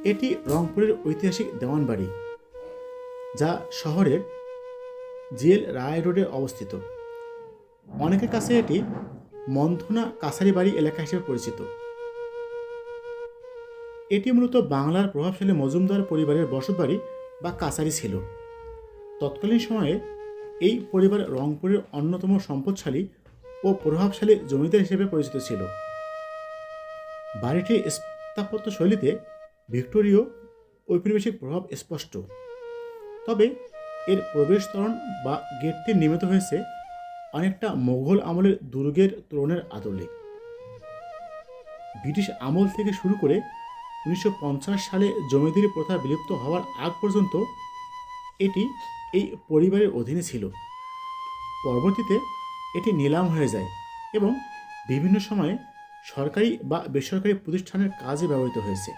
এটি রংপুরের ঐতিহাসিক দেওয়ানবাড়ি, যা শহরের জিএল রায় রোডে অবস্থিত। অনেকের কাছে এটি মন্থনা কাছারি বাড়ি এলাকা হিসেবে পরিচিত। এটি মূলত বাংলার প্রভাবশালী মজুমদার পরিবারের বসতবাড়ি বা কাছারি ছিল। তৎকালীন সময়ে এই পরিবার রংপুরের অন্যতম সম্পদশালী ও প্রভাবশালী জমিদার হিসেবে পরিচিত ছিল। বাড়িটির স্থাপত্য শৈলীতে ভিক্টোরীয় ঔপনিবেশিক প্রভাব স্পষ্ট, তবে এর প্রবেশ তোরণ বা গেটটি নির্মিত হয়েছে অনেকটা মোগল আমলের দুর্গের তোরণের আদলে। ব্রিটিশ আমল থেকে শুরু করে 1950 সালে জমিদারি প্রথা বিলুপ্ত হওয়ার আগ পর্যন্ত এটি এই পরিবারের অধীনে ছিল। পরবর্তীতে এটি নিলাম হয়ে যায় এবং বিভিন্ন সময়ে সরকারি বা বেসরকারি প্রতিষ্ঠানের কাজে ব্যবহৃত হয়েছে।